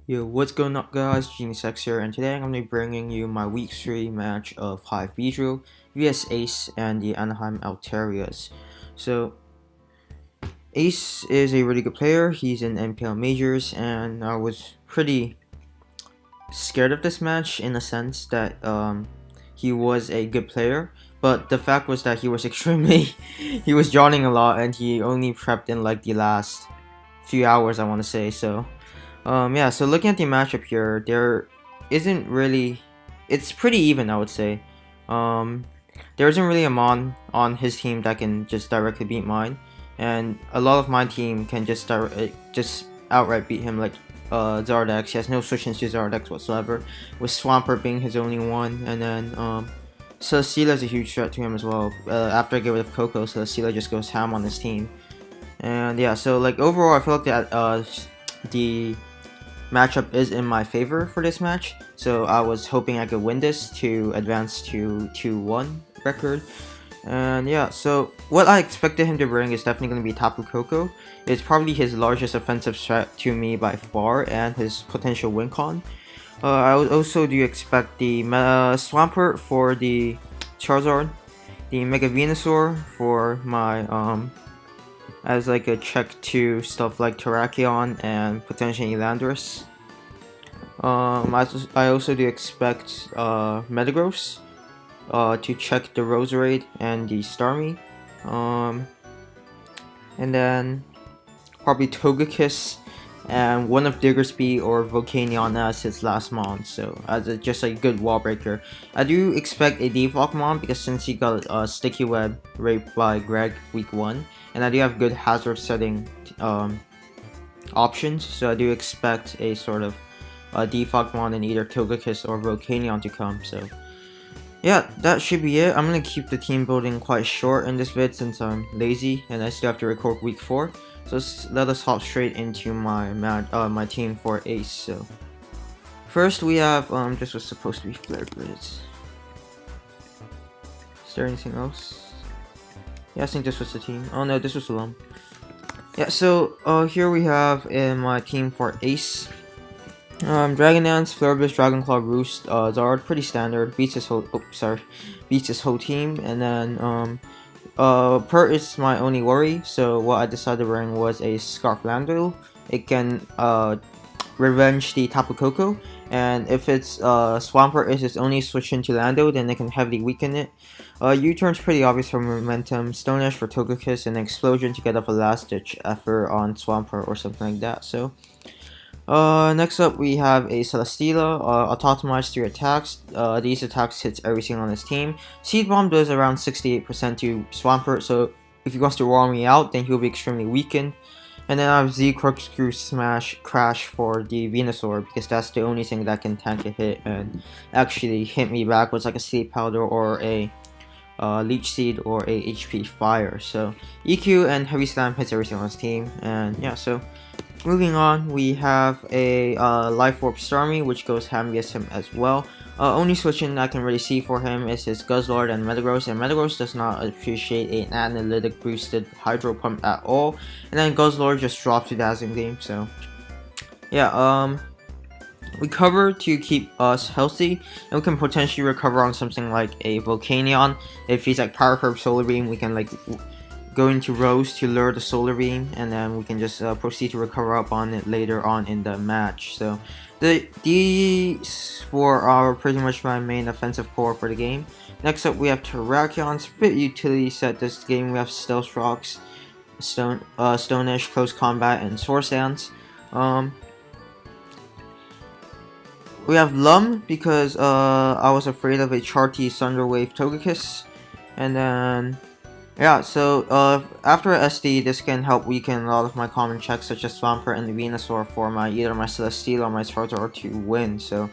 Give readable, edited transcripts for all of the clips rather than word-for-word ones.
Yo, what's going on guys, Genius X here, and today I'm going to be bringing you my week 3 match of Hive Beedrill, vs Ace and the Anaheim Altarias. So, Ace is a really good player, he's in NPL Majors, and I was pretty scared of this match in a sense that he was a good player, but the fact was that he was he was yawning a lot, and he only prepped in like the last few hours, I want to say, so... yeah, so looking at the matchup here, there isn't really... It's pretty even, I would say. There isn't really a Mon on his team that can just directly beat mine. And a lot of my team can just outright beat him, like Zardex. He has no switch into Zardex whatsoever, with Swampert being his only one. And then Celesteela is a huge threat to him as well. After I get rid of Coco, Celesteela just goes ham on his team. And yeah, so like overall, I feel like that the matchup is in my favor for this match, so I was hoping I could win this to advance to 2-1 record. And yeah, so what I expected him to bring is definitely going to be Tapu Koko. It's probably his largest offensive threat to me by far, and his potential win con. I also do expect the Swampert for the Charizard, the Mega Venusaur for my as like a check to stuff like Terrakion and potentially Landorus. I also do expect Metagross to check the Roserade and the Starmie. And then probably Togekiss and one of Diggersby or Volcanion as his last mon, so as just a good wall breaker. I do expect a default mon because since he got Sticky Web raped by Greg week 1, and I do have good hazard setting options, so I do expect a sort of default mon in either Togekiss or Volcanion to come. So yeah, that should be it. I'm gonna keep the team building quite short in this vid since I'm lazy and I still have to record week 4. So let us hop straight into my team for Ace. So first we have this was supposed to be Flare Blitz. Is there anything else? Yeah, I think this was the team. Oh no, this was Alum. Yeah, so here we have in my team for Ace. Dragon Dance, Flare Blitz, Dragon Claw, Roost, Zard, pretty standard. Beats his whole team, and then Pert is my only worry, so what I decided to bring was a Scarf Lando. It can revenge the Tapu Koko, and if it's Swampert is its only switch into Lando, then it can heavily weaken it. U-turn's pretty obvious for momentum, Stone Ash for Togekiss, and Explosion to get off a last ditch effort on Swampert or something like that. So next up we have a Celesteela, autotomized 3 attacks. These attacks hits everything on his team. Seed Bomb does around 68% to Swampert, so if he wants to roll me out, then he'll be extremely weakened. And then I have Z Corkscrew Smash Crash for the Venusaur, because that's the only thing that can tank a hit and actually hit me back with like a Sleep Powder or a Leech Seed or a HP Fire. So EQ and Heavy Slam hits everything on his team, and yeah, so moving on, we have a Life Orb Starmie, which goes ham against him as well. Only switching I can really see for him is his Guzzlord and Metagross, and Metagross does not appreciate an analytic boosted Hydro Pump at all. And then Guzzlord just drops to Dazzling Gleam, so yeah, we cover to keep us healthy, and we can potentially recover on something like a Volcanion. If he's like Power Curve Solar Beam, we can like go into Rose to lure the Solar Beam, and then we can just proceed to recover up on it later on in the match. So these 4 are pretty much my main offensive core for the game. Next up we have Terrakion. It's a bit utility set this game. We have Stealth Rocks, Stone-ish, Close Combat, and Source Dance. We have Lum because I was afraid of a Charty Thunderwave Togekiss, and then yeah, so after SD, this can help weaken a lot of my common checks such as Swampert and the Venusaur for either my Celesteela or my Charizard to win. So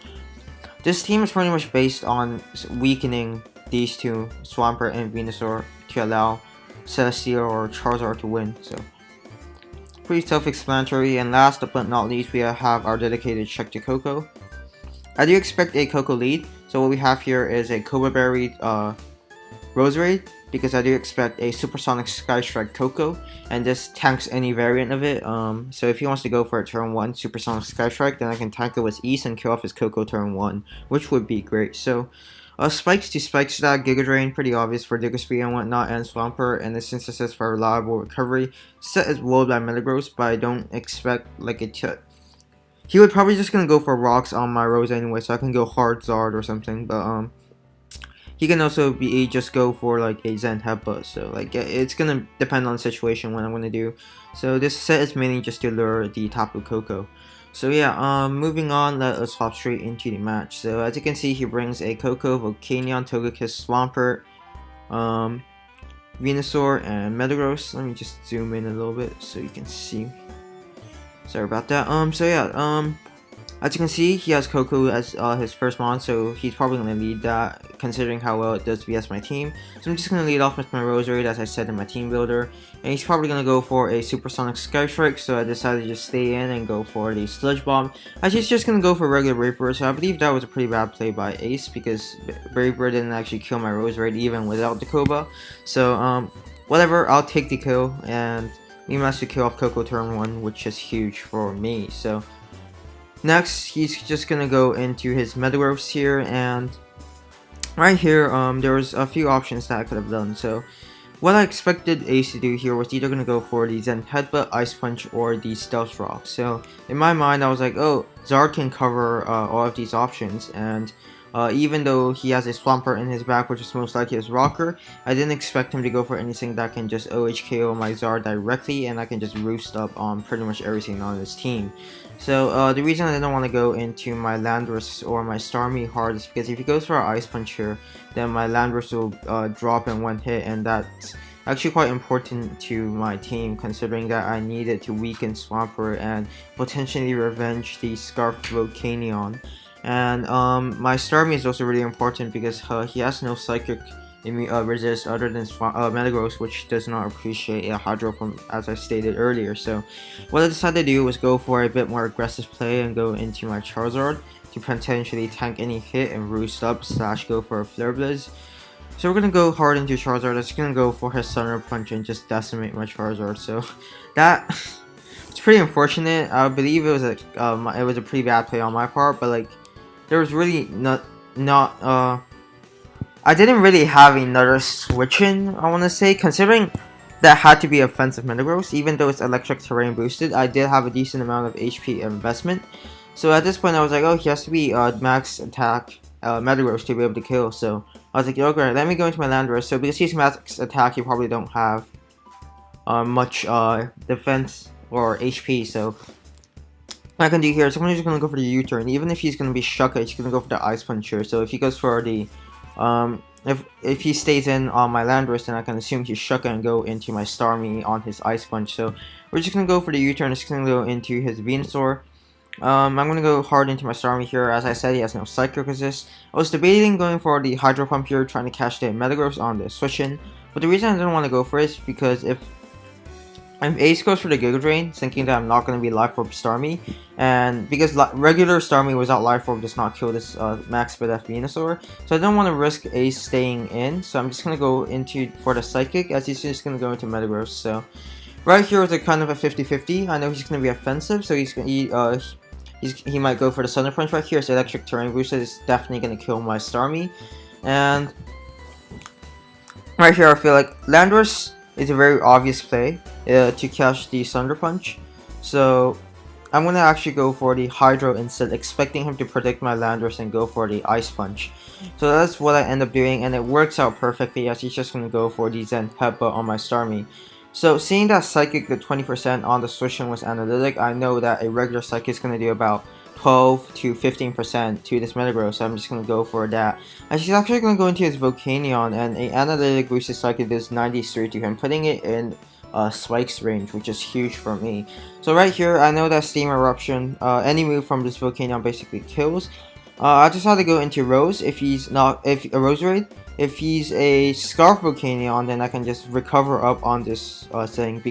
this team is pretty much based on weakening these two, Swampert and Venusaur, to allow Celesteela or Charizard to win. So pretty self-explanatory. And last but not least, we have our dedicated check to Coco. I do expect a Coco lead. So what we have here is a Cobra Berry Roserade, because I do expect a Supersonic Sky Strike Coco, and this tanks any variant of it. So if he wants to go for a turn 1 Supersonic Sky Strike, then I can tank it with ease and kill off his Coco turn 1, which would be great. So spikes to Spike Stack, Giga Drain, pretty obvious for Digger Speed and whatnot, and Swampert, and the Synthesis for reliable recovery. Set is walled by Metagross, but I don't expect like it to. He would probably just gonna go for rocks on my Rose anyway, so I can go hard Zard or something, but he can also be just go for like a Zen Headbutt, so like it's gonna depend on the situation what I'm gonna do. So this set is mainly just to lure the Tapu Koko. So yeah, moving on, let us hop straight into the match. So as you can see, he brings a Koko, Volcanion, Togekiss, Swampert, Venusaur, and Metagross. Let me just zoom in a little bit so you can see. Sorry about that. So yeah, as you can see, he has Koko as his first mon, so he's probably going to lead that, considering how well it does vs my team. So I'm just going to lead off with my Roserade, as I said in my team builder. And he's probably going to go for a Supersonic Sky Strike, so I decided to just stay in and go for the Sludge Bomb. As he's just going to go for regular Brave Bird, so I believe that was a pretty bad play by Ace, because Brave Bird didn't actually kill my Roserade even without the Koba. So, whatever, I'll take the kill, and we managed to kill off Koko turn 1, which is huge for me. So next, he's just gonna go into his Metagross here, and right here, there was a few options that I could have done. So what I expected Ace to do here was either gonna go for the Zen Headbutt, Ice Punch, or the Stealth Rock. So in my mind, I was like, oh, Zard can cover all of these options, and even though he has a Swampert in his back, which is most likely his Rocker, I didn't expect him to go for anything that can just OHKO my Zard directly, and I can just roost up on pretty much everything on his team. So the reason I didn't want to go into my Landorus or my Starmie hard is because if he goes for an Ice Punch here, then my Landorus will drop in one hit, and that's actually quite important to my team, considering that I needed to weaken Swampert and potentially revenge the Scarf Volcanion. And my Starmie is also really important because he has no Psychic resist other than Metagross, which does not appreciate a Hydro Pump, as I stated earlier. So what I decided to do was go for a bit more aggressive play and go into my Charizard to potentially tank any hit and roost up / go for a Flare Blizz. So we're gonna go hard into Charizard. I'm just gonna go for his Thunder Punch and just decimate my Charizard. So that it's pretty unfortunate. I believe it was a pretty bad play on my part, but like there was really I didn't really have another switch in, I want to say, considering that had to be offensive Metagross. Even though it's electric terrain boosted, I did have a decent amount of HP investment. So at this point I was like, oh, he has to be max attack Metagross to be able to kill. So I was like, okay, let me go into my Landorus. So because he's max attack, you probably don't have much defense or HP, so what I can do here is I'm just going to go for the U-turn. Even if he's going to be Shuka, he's going to go for the Ice Punch here. So if he goes for the if he stays in on my Landorus, then I can assume he's Shuka and go into my Starmie on his Ice Punch. So we're just going to go for the U-turn. It's going to go into his Venusaur. I'm going to go hard into my Starmie here. As I said, he has no Psychic Resist. I was debating going for the Hydro Pump here, trying to catch the Metagross on the switch-in. But the reason I didn't want to go for it is because if Ace goes for the Giga Drain, thinking that I'm not going to be Life Orb Starmie, and because regular Starmie without Life Orb does not kill this Max Speed F Venusaur, so I don't want to risk Ace staying in, so I'm just going to go into for the Psychic, as he's just going to go into Metagross. So right here is a kind of a 50-50. I know he's going to be offensive, so he might go for the Thunder Punch right here, so Electric Terrain Booster is definitely going to kill my Starmie. And right here I feel like Landorus is a very obvious play to catch the Thunder Punch, so I'm going to actually go for the Hydro instead, expecting him to predict my Landorus and go for the Ice Punch. So that's what I end up doing, and it works out perfectly, as he's just going to go for the Zen Headbutt on my Starmie. So seeing that Psychic did 20% on the switch-in was analytic, I know that a regular Psychic is going to do about 12 to 15% to this Metagross, so I'm just going to go for that. And she's actually going to go into his Volcanion, and a analytic boosted Psychic does 93 to him, putting it in Spike's range, which is huge for me. So right here, I know that Steam Eruption, any move from this Volcanion basically kills. I just had to go into Rose. If he's not, if a Roserade, if he's a Scarf Volcanion, then I can just recover up on this thing.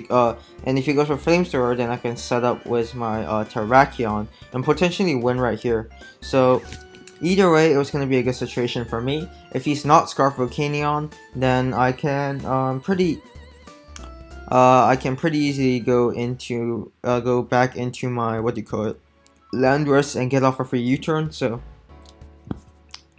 And if he goes for Flamethrower, then I can set up with my Terrakion and potentially win right here. So either way, it was going to be a good situation for me. If he's not Scarf Volcanion, then I can pretty easily go back into my, what do you call it, land rest, and get off a free U-turn. So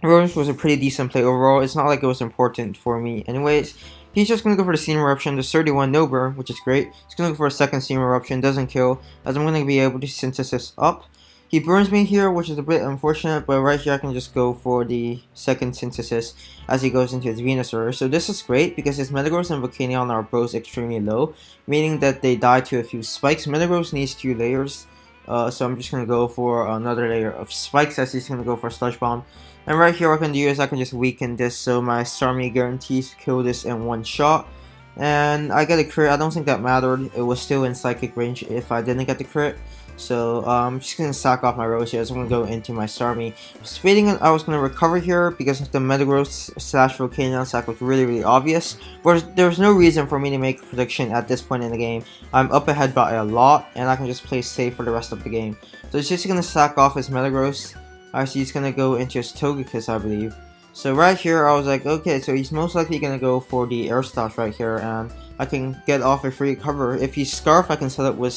Rose was a pretty decent play overall. It's not like it was important for me anyways. He's just going to go for the Steam Eruption. There's 31 no burn, which is great. He's going to go for a second Steam Eruption. Doesn't kill, as I'm going to be able to Synthesis up. He burns me here, which is a bit unfortunate, but right here I can just go for the second Synthesis as he goes into his Venusaur. So this is great because his Metagross and Volcanion are both extremely low, meaning that they die to a few spikes. Metagross needs 2 layers, so I'm just going to go for another layer of spikes as he's going to go for Sludge Bomb. And right here what I can do is I can just weaken this, so my Starmie guarantees to kill this in one shot. And I get a crit. I don't think that mattered. It was still in psychic range if I didn't get the crit. So I'm just going to sack off my Rose here. So I'm going to go into my Starmie. Speeding I was going to recover here because the Metagross / Volcanion sack was really obvious. But there's no reason for me to make a prediction at this point in the game. I'm up ahead by a lot and I can just play safe for the rest of the game. So he's just going to sack off his Metagross. Actually, he's going to go into his Togekiss, I believe. So right here, I was like, okay, so he's most likely going to go for the Air Slash right here, and I can get off a free cover. If he's Scarf, I can set up with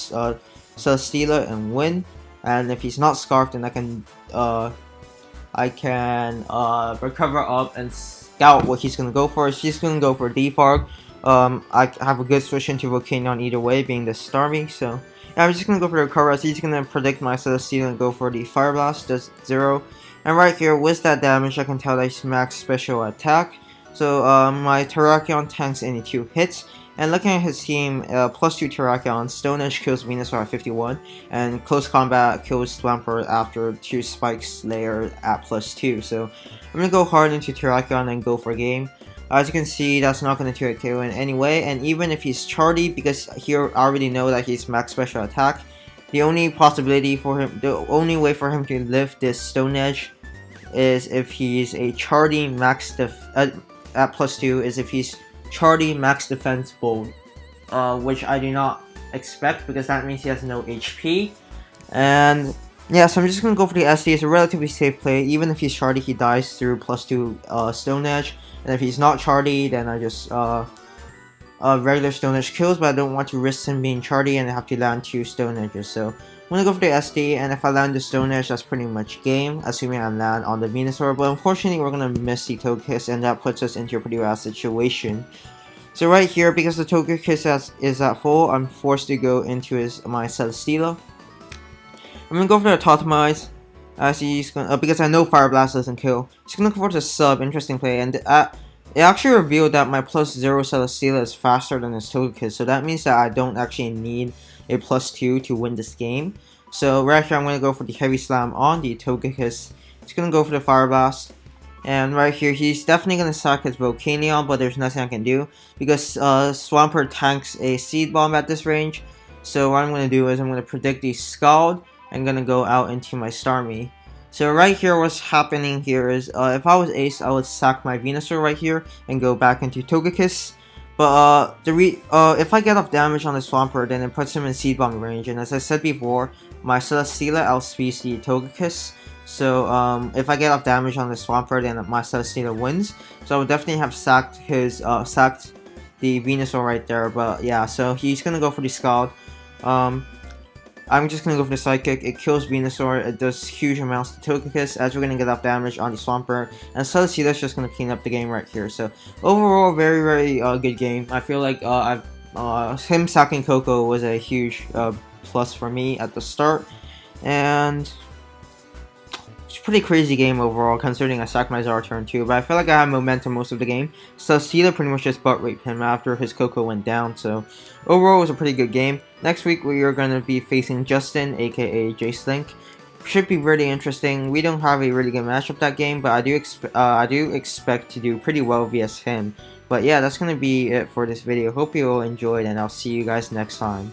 Celesteela and win. And if he's not Scarf, then I can recover up and scout what he's going to go for. She's going to go for Defog. I have a good switch into Volcanion either way, being the Starmie, so yeah, I'm just going to go for the recover. So he's going to predict my Celesteela and go for the Fire Blast, does 0. And right here, with that damage, I can tell that he's max special attack. So my Terrakion tanks any 2 hits. And looking at his team, +2 Terrakion, Stone Edge kills Venusaur at 51, and Close Combat kills Swampert after 2 Spikes layer at +2. So I'm going to go hard into Terrakion and go for game. As you can see, that's not going to 2-hit KO in any way, and even if he's Chardy, because here I already know that he's max special attack, the only possibility for him, the only way for him to lift this Stone Edge is if he's a Chardy max at +2, is if he's Chardy max defense Bold, which I do not expect because that means he has no HP. And yeah, so I'm just going to go for the SD. It's a relatively safe play. Even if he's Chardy, he dies through +2 Stone Edge. And if he's not Chardy, then I just regular Stone Edge kills, but I don't want to risk him being Chardy and I have to land 2 Stone Edges. So I'm going to go for the SD, and if I land the Stone Edge, that's pretty much game, assuming I land on the Venusaur. But unfortunately, we're going to miss the Togekiss, and that puts us into a pretty bad situation. So right here, because the Togekiss is at full, I'm forced to go into my Celesteela. I'm going to go for the Totemize, as he's gonna, because I know Fire Blast doesn't kill. He's going to go for the sub, interesting play, and it actually revealed that my +0 Celesteela is faster than his Togekiss, so that means that I don't actually need a +2 to win this game. So right here, I'm going to go for the Heavy Slam on the Togekiss. He's going to go for the Fire Blast. And right here, he's definitely going to sack his Volcanion, but there's nothing I can do because Swampert tanks a Seed Bomb at this range. So what I'm going to do is I'm going to predict the Scald. I'm going to go out into my Starmie. So right here, what's happening here is if I was Ace, I would sack my Venusaur right here and go back into Togekiss. But if I get off damage on the Swampert, then it puts him in Seed Bomb range. And as I said before, my Celesteela outspeeds the Togekiss. So if I get off damage on the Swampert, then my Celesteela wins. So I would definitely have sacked the Venusaur right there. But yeah, so he's gonna go for the Scald. I'm just gonna go for the Psychic. It kills Venusaur. It does huge amounts to Togekiss as we're gonna get off damage on the Swampert. And Celesteela's just gonna clean up the game right here. So overall, very good game. I feel like him sacking Coco was a huge plus for me at the start, and it's a pretty crazy game overall, considering I sacked my Zara turn 2, but I feel like I had momentum most of the game. Celesteela pretty much just butt raped him after his Coco went down, so overall it was a pretty good game. Next week we are going to be facing Justin, aka J-Slink. Should be really interesting. We don't have a really good matchup that game, but I do expect to do pretty well vs him. But yeah, that's going to be it for this video. Hope you all enjoyed, and I'll see you guys next time.